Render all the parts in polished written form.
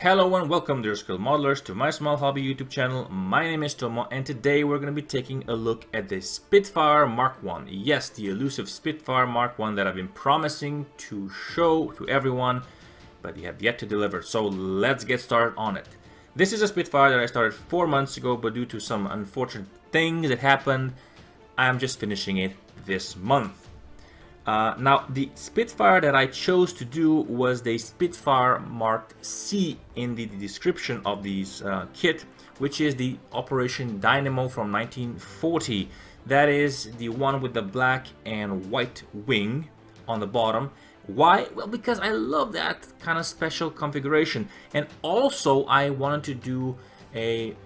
Hello and welcome dear skilled modelers to my small hobby YouTube channel. My name is Tomo and today we're going to be taking a look at the Spitfire Mk.I. Yes, the elusive Spitfire Mk.I that I've been promising to show to everyone, but you have yet to deliver. So let's get started on it. This is a Spitfire that I started 4 months ago, but due to some unfortunate things that happened, I'm just finishing it this month. Now, the Spitfire that I chose to do was the Spitfire Mk.I in the description of this kit, which is the Operation Dynamo from 1940. That is the one with the black and white wing on the bottom. Why? Well, because I love that kind of special configuration. And also, I wanted to do a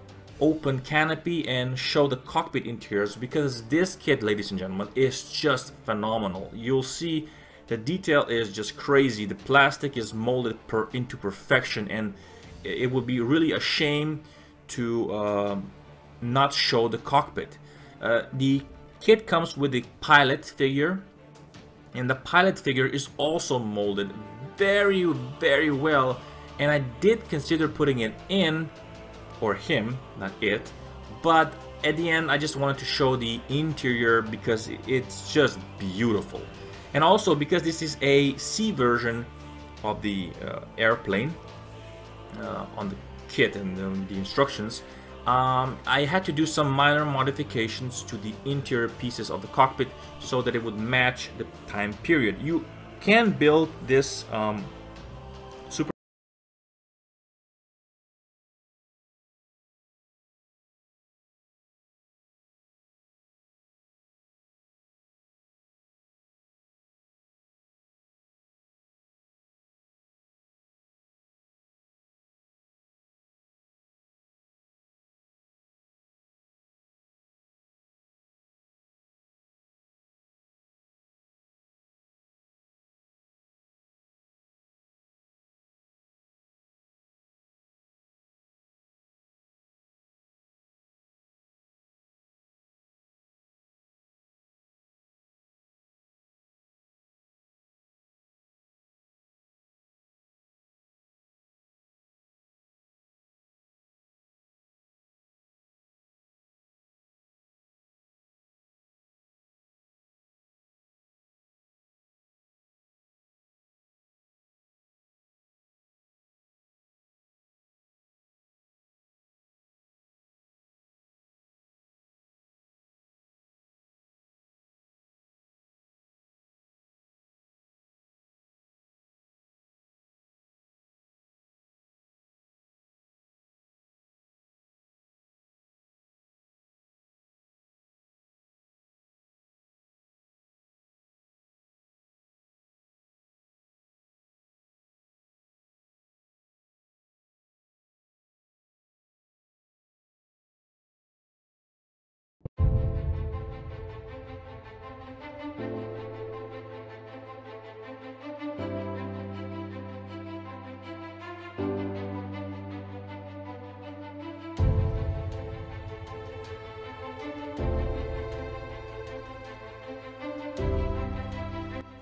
open canopy and show the cockpit interiors, because this kit, ladies and gentlemen, is just phenomenal. You'll see the detail is just crazy. The plastic is molded into perfection, and it would be really a shame to not show the cockpit. The kit comes with the pilot figure, and the pilot figure is also molded very, very well, and I did consider putting it in, or him, not it, but at the end I just wanted to show the interior because it's just beautiful. And also because this is a C version of the airplane on the kit and the instructions, I had to do some minor modifications to the interior pieces of the cockpit so that it would match the time period. You can build this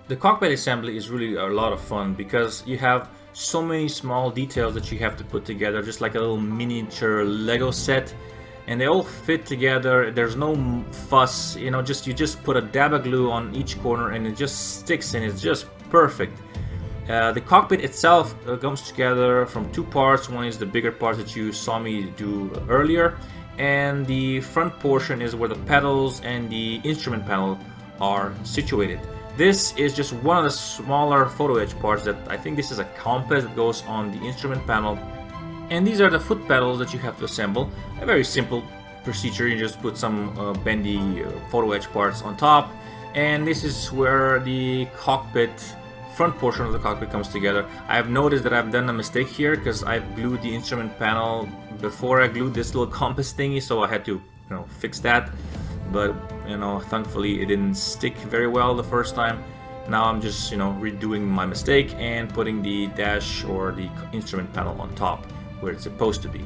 The cockpit assembly is really a lot of fun because you have so many small details that you have to put together, just like a little miniature Lego set, and they all fit together. There's no fuss, you know, you just put a dab of glue on each corner and it just sticks and it's just perfect. The cockpit itself comes together from two parts. One is the bigger part that you saw me do earlier, and the front portion is where the pedals and the instrument panel are situated. This is just one of the smaller photo etch parts that I think this is a compass that goes on the instrument panel. And these are the foot pedals that you have to assemble. A very simple procedure. You just put some bendy photo etch parts on top. And this is where the cockpit, front portion of the cockpit comes together. I've noticed that I've done a mistake here because I've glued the instrument panel before I glued this little compass thingy, so I had to, fix that. But thankfully it didn't stick very well the first time. Now I'm just redoing my mistake and putting the dash or the instrument panel on top where it's supposed to be.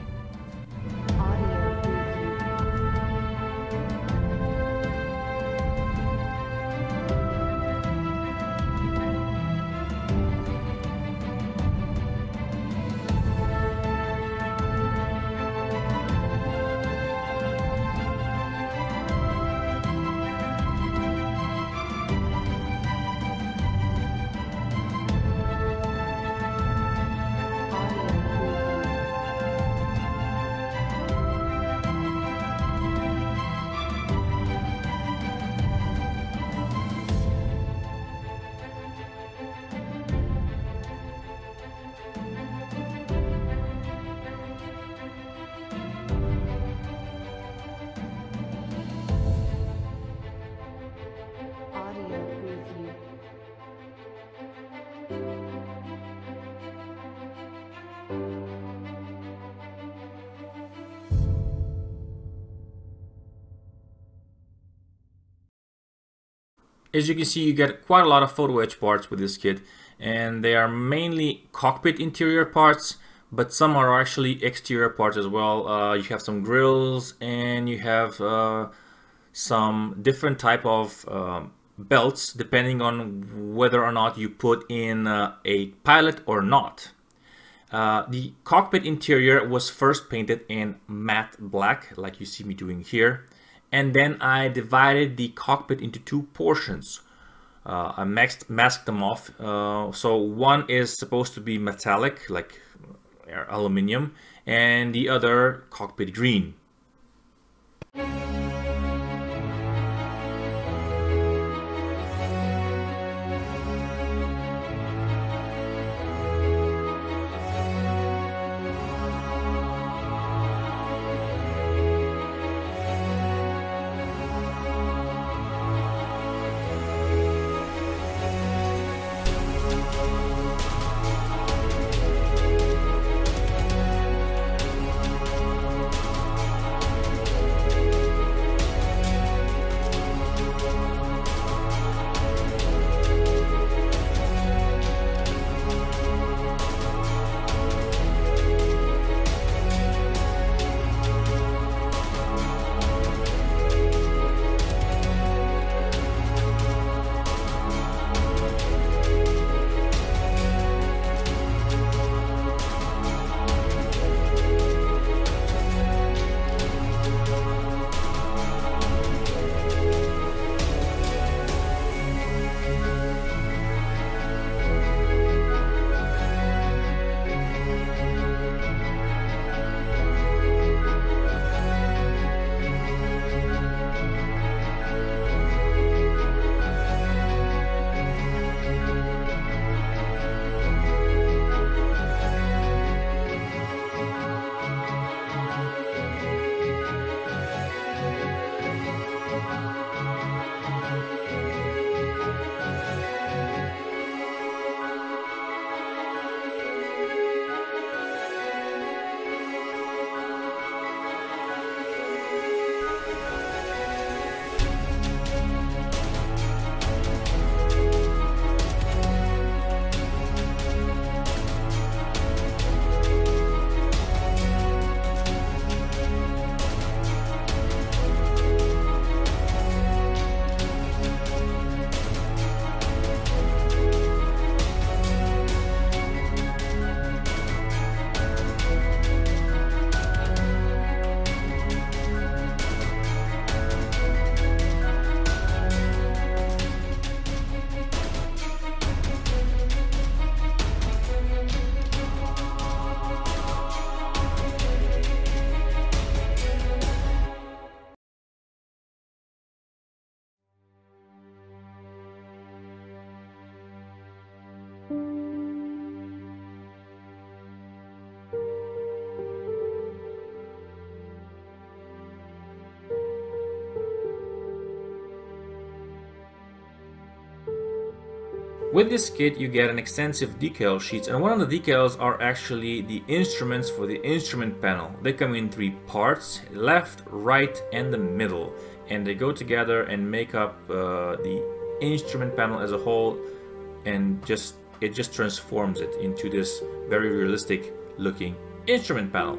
As you can see, you get quite a lot of photo etch parts with this kit, and they are mainly cockpit interior parts, but some are actually exterior parts as well. You have some grills, and you have some different type of belts depending on whether or not you put in a pilot or not. The cockpit interior was first painted in matte black, like you see me doing here, and then I divided the cockpit into two portions. I masked them off. So one is supposed to be metallic, like aluminum, and the other cockpit green. With this kit you get an extensive decal sheets, and one of the decals are actually the instruments for the instrument panel. They come in three parts: left, right, and the middle, and they go together and make up the instrument panel as a whole, and it just transforms it into this very realistic looking instrument panel.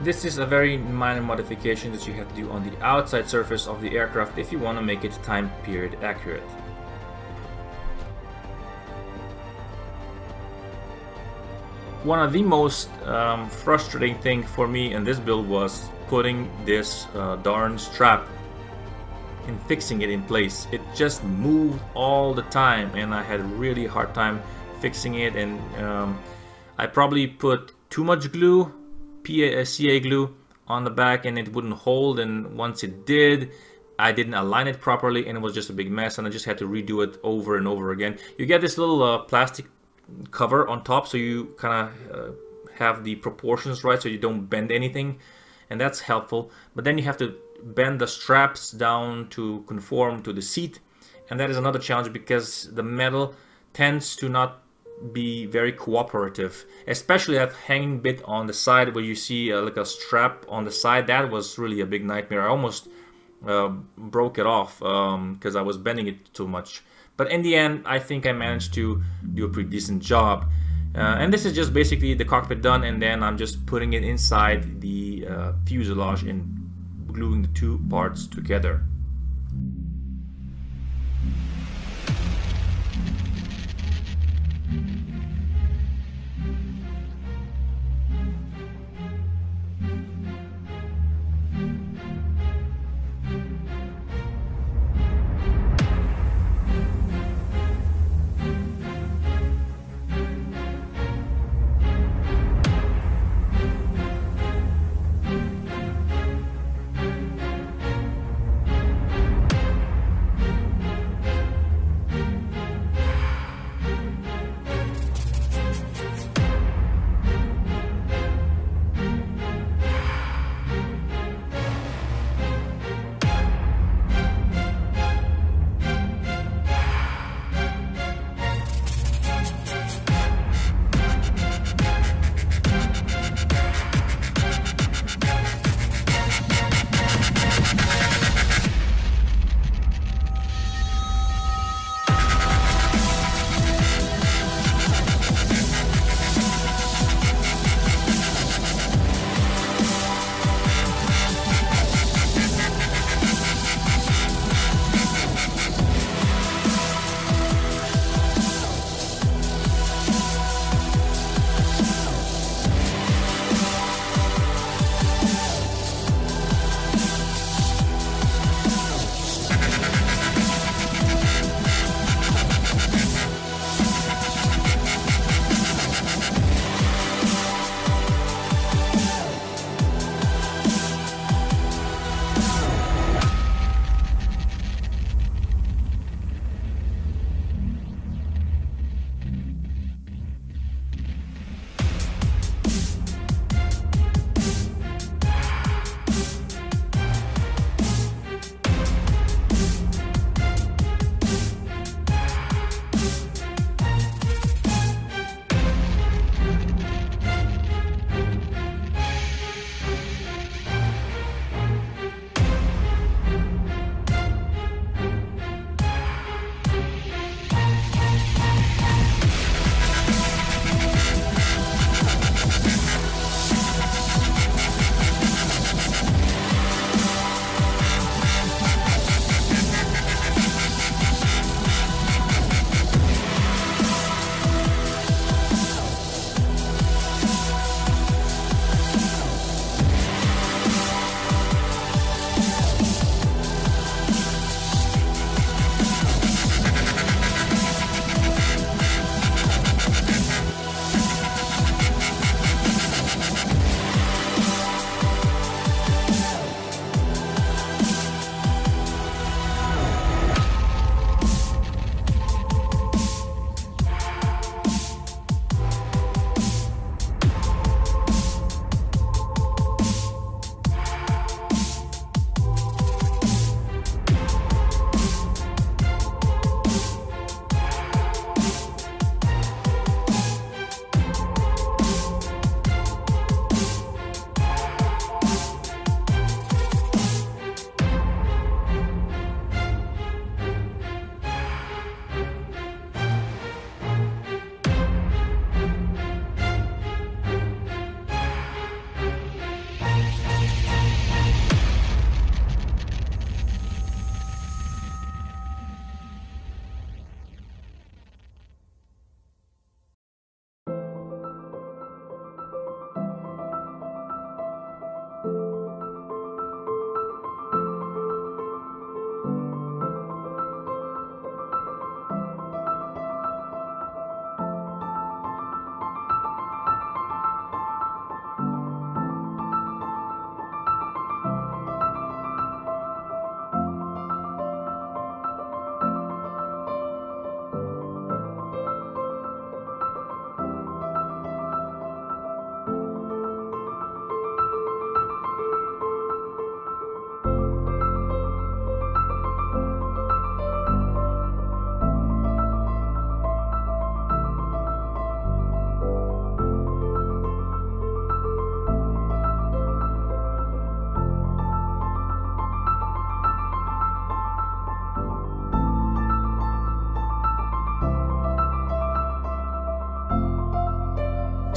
this is a very minor modification that you have to do on the outside surface of the aircraft if you want to make it time period accurate. One of the most frustrating thing for me in this build was putting this darn strap and fixing it in place. It just moved all the time and I had a really hard time fixing it, and I probably put too much glue, CA glue, on the back and it wouldn't hold, and once it did, I didn't align it properly and it was just a big mess, and I just had to redo it over and over again. You get this little plastic cover on top, so you kind of have the proportions right, so you don't bend anything, and that's helpful. But then you have to bend the straps down to conform to the seat, and that is another challenge because the metal tends to not be very cooperative, especially that hanging bit on the side where you see like a strap on the side. That was really a big nightmare. I almost broke it off because I was bending it too much. But in the end, I think I managed to do a pretty decent job. And this is just basically the cockpit done, and then I'm just putting it inside the fuselage and gluing the two parts together.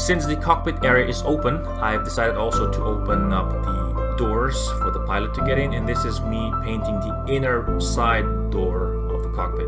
Since the cockpit area is open, I've decided also to open up the doors for the pilot to get in, and this is me painting the inner side door of the cockpit.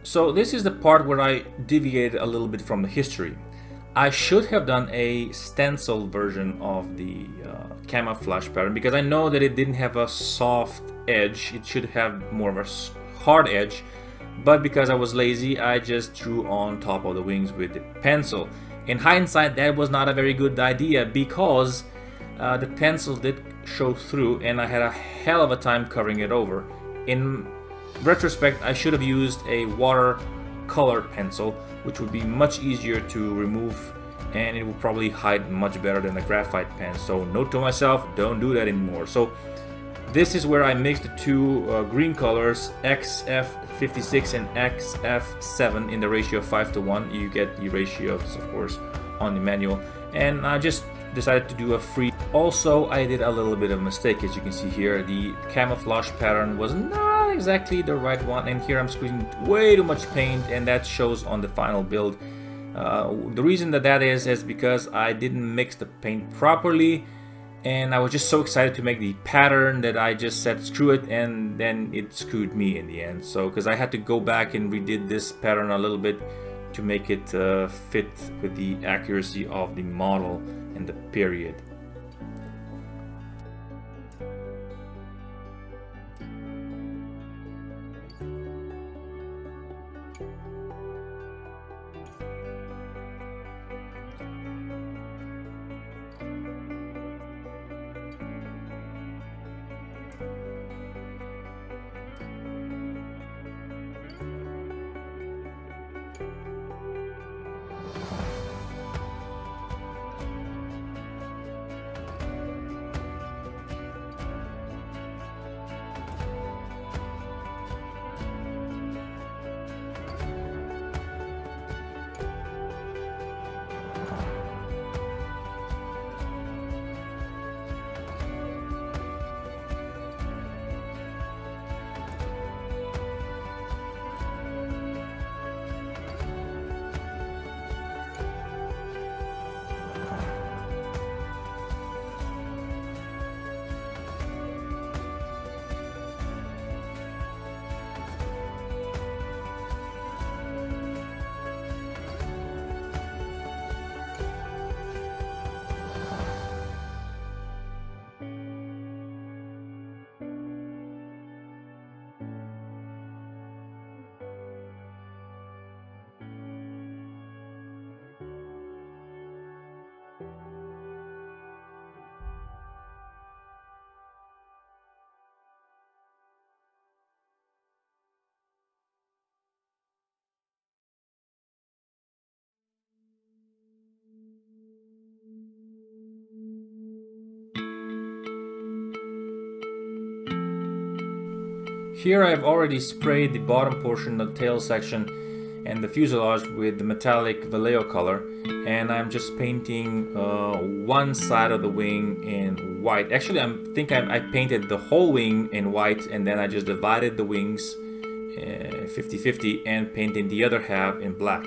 So this is the part where I deviated a little bit from the history. I should have done a stencil version of the camouflage pattern, because I know that it didn't have a soft edge. It should have more of a hard edge, but because I was lazy, I just drew on top of the wings with the pencil. In hindsight, that was not a very good idea, because the pencil did show through and I had a hell of a time covering it over. In retrospect, I should have used a watercolor pencil, which would be much easier to remove, and it will probably hide much better than a graphite pen. So note to myself, don't do that anymore. So this is where I mixed the two green colors, XF56 and XF7, in the ratio of 5:1. You get the ratios, of course, on the manual, and I just decided to do a free. Also, I did a little bit of a mistake. As you can see here, the camouflage pattern was not exactly the right one, and here I'm squeezing way too much paint, and that shows on the final build. The reason that is because I didn't mix the paint properly, and I was just so excited to make the pattern that I just said screw it, and then it screwed me in the end. So because I had to go back and redid this pattern a little bit to make it fit with the accuracy of the model and the period. Here I've already sprayed the bottom portion, the tail section, and the fuselage with the metallic Vallejo color, and I'm just painting one side of the wing in white. Actually, I painted the whole wing in white, and then I just divided the wings 50-50 and painted the other half in black.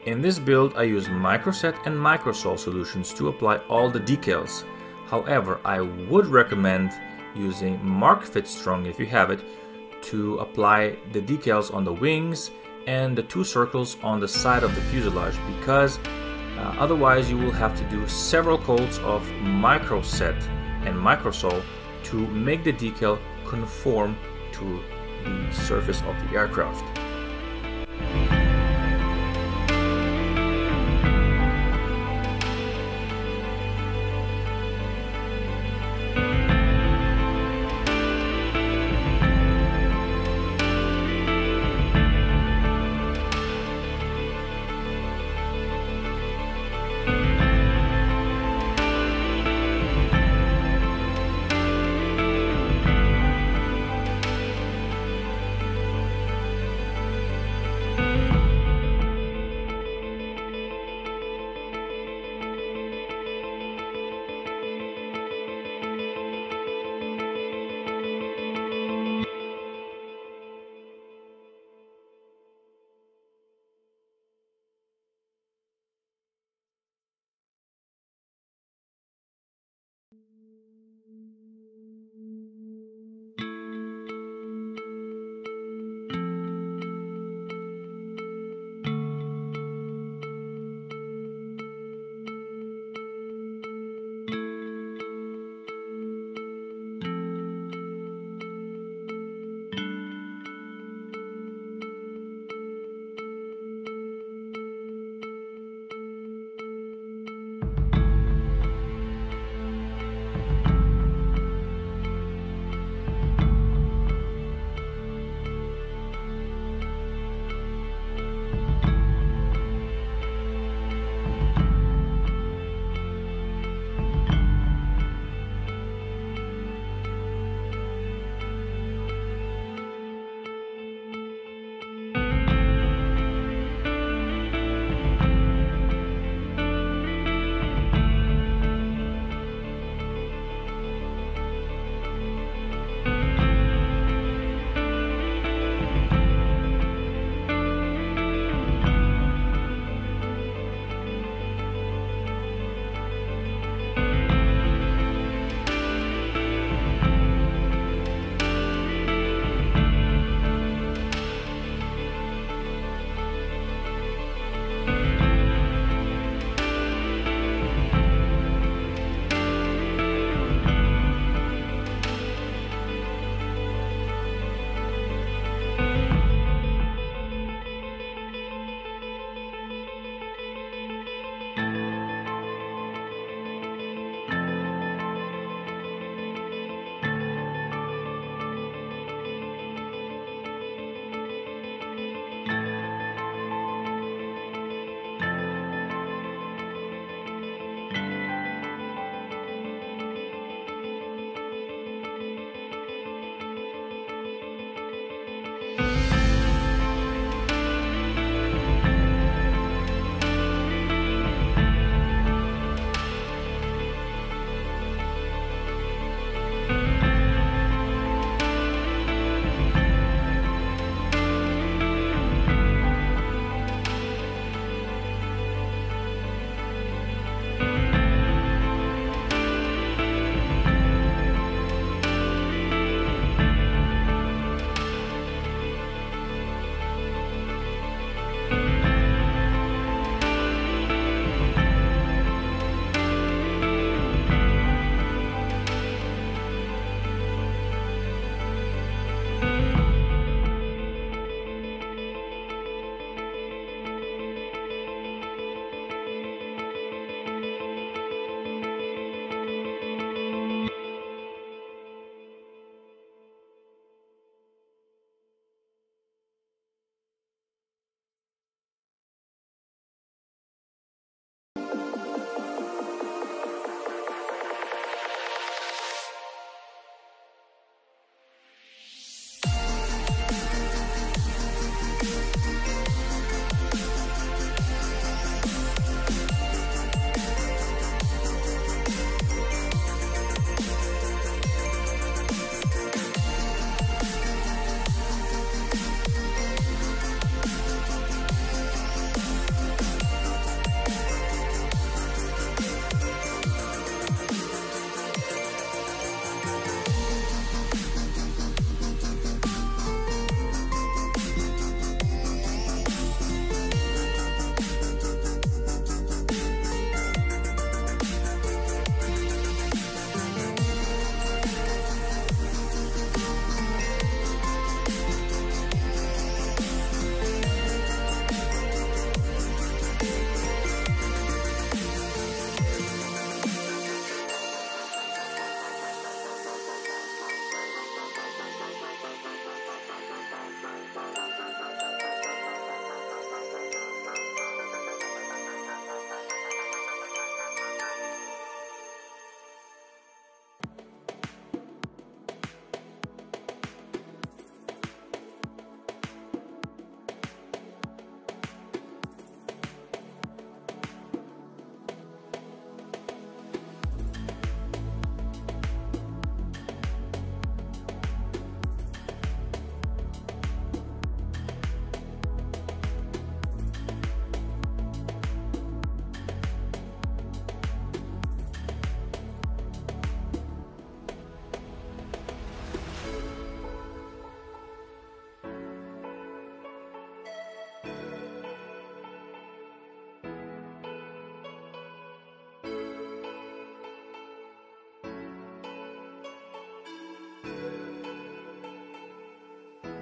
In this build I use microset and microsol solutions to apply all the decals. However, I would recommend using Mark Fit Strong, if you have it, to apply the decals on the wings and the two circles on the side of the fuselage, because otherwise you will have to do several coats of microset and microsol to make the decal conform to the surface of the aircraft.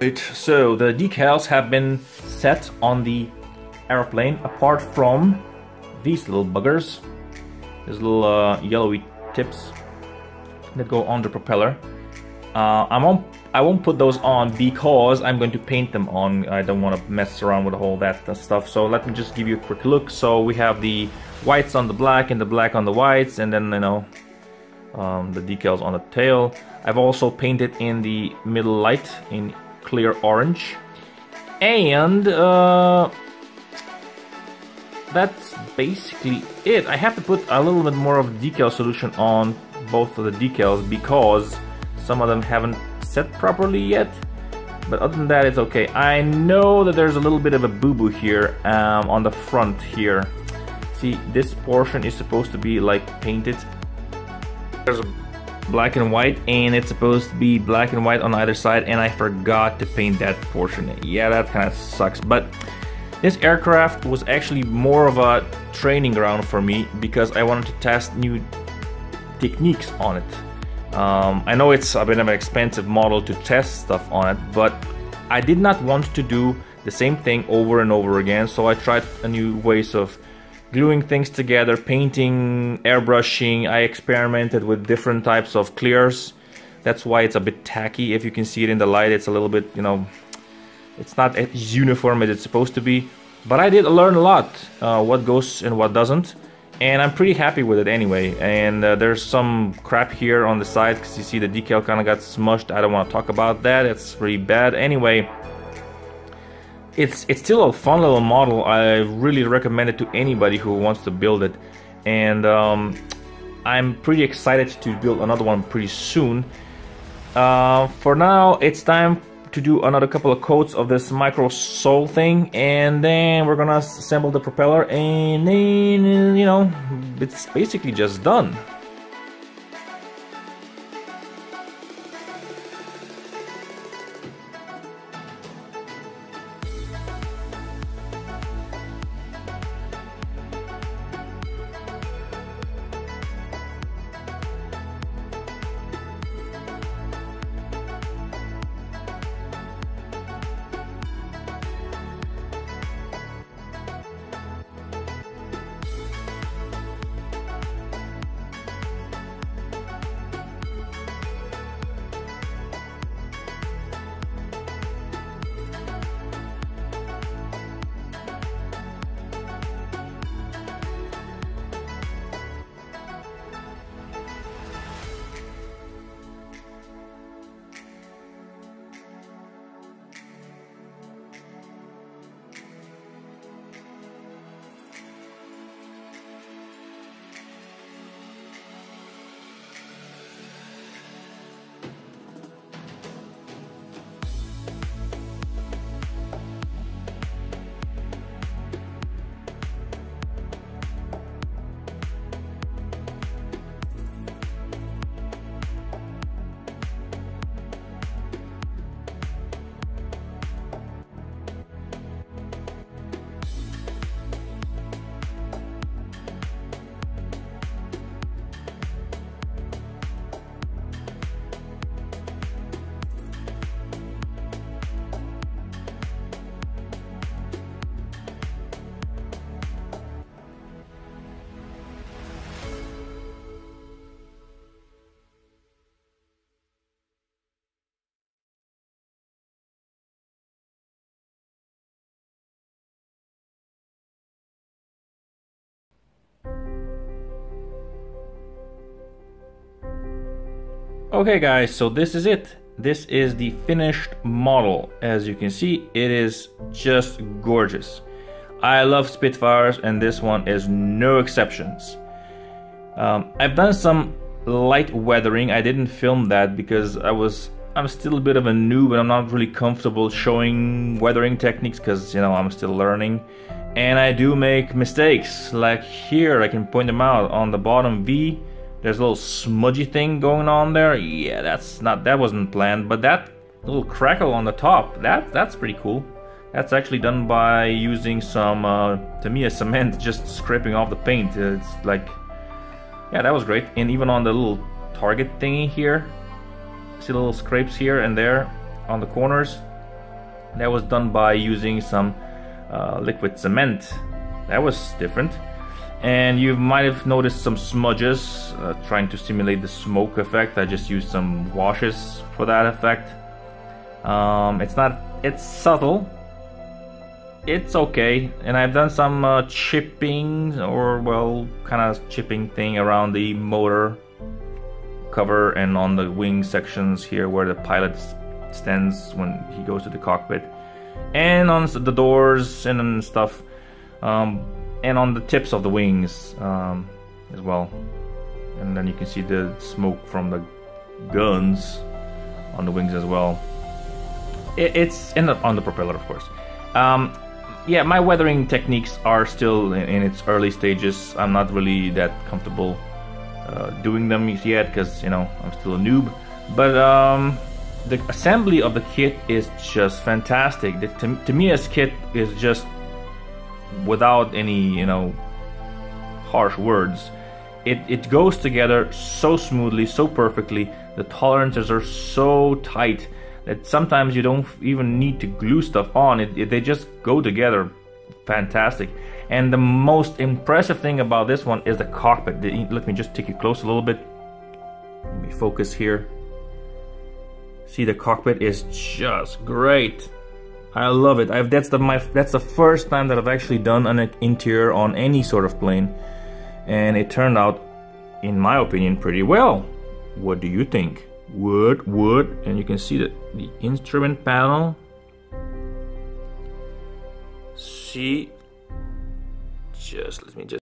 Alright, so the decals have been set on the airplane, apart from these little buggers. These little yellowy tips that go on the propeller. I won't put those on because I'm going to paint them on. I don't want to mess around with all that stuff. So let me just give you a quick look. So we have the whites on the black and the black on the whites, and then, you know, the decals on the tail. I've also painted in the middle light in clear orange, and that's basically it. I have to put a little bit more of decal solution on both of the decals because some of them haven't set properly yet, but other than that it's okay. I know that there's a little bit of a boo-boo here on the front here. See, this portion is supposed to be like painted. There's a black and white, and it's supposed to be black and white on either side, and I forgot to paint that portion. Yeah, that kind of sucks, but this aircraft was actually more of a training ground for me because I wanted to test new techniques on it. I know it's a bit of an expensive model to test stuff on it, but I did not want to do the same thing over and over again, so I tried a new ways of gluing things together, painting, airbrushing. I experimented with different types of clears. That's why it's a bit tacky. If you can see it in the light, it's a little bit, you know, it's not as uniform as it's supposed to be. But I did learn a lot, what goes and what doesn't, and I'm pretty happy with it anyway. And there's some crap here on the side because you see the decal kind of got smushed. I don't want to talk about that, it's pretty bad. Anyway, it's still a fun little model. I really recommend it to anybody who wants to build it, and I'm pretty excited to build another one pretty soon. For now, it's time to do another couple of coats of this micro sole thing, and then we're gonna assemble the propeller, and then, you know, it's basically just done. Okay guys, so this is it. This is the finished model. As you can see, it is just gorgeous. I love Spitfires, and this one is no exceptions. I've done some light weathering. I didn't film that because I'm still a bit of a noob, and I'm not really comfortable showing weathering techniques because, you know, I'm still learning. And I do make mistakes. Like here, I can point them out on the bottom V. There's a little smudgy thing going on there. Yeah, that wasn't planned, but that little crackle on the top, that's pretty cool. That's actually done by using some Tamiya cement, just scraping off the paint. It's like, yeah, that was great. And even on the little target thingy here, see little scrapes here and there on the corners. That was done by using some liquid cement. That was different. And you might have noticed some smudges trying to simulate the smoke effect. I just used some washes for that effect. It's subtle. It's okay. And I've done some chipping, or well, kind of chipping thing around the motor cover and on the wing sections here where the pilot stands when he goes to the cockpit, and on the doors and stuff, and on the tips of the wings as well. And then you can see the smoke from the guns on the wings as well. It's on the propeller, of course. Yeah, my weathering techniques are still in its early stages. I'm not really that comfortable doing them yet because, you know, I'm still a noob. But the assembly of the kit is just fantastic. To me, this kit is just, without any, you know, harsh words, it goes together so smoothly, so perfectly. The tolerances are so tight that sometimes you don't even need to glue stuff on. They just go together fantastic. And the most impressive thing about this one is the cockpit. Let me just take you close a little bit. Let me focus here. See, the cockpit is just great. I love it. That's the first time that I've actually done an interior on any sort of plane, and it turned out, in my opinion, pretty well. What do you think? Wood, and you can see the instrument panel. See, let me just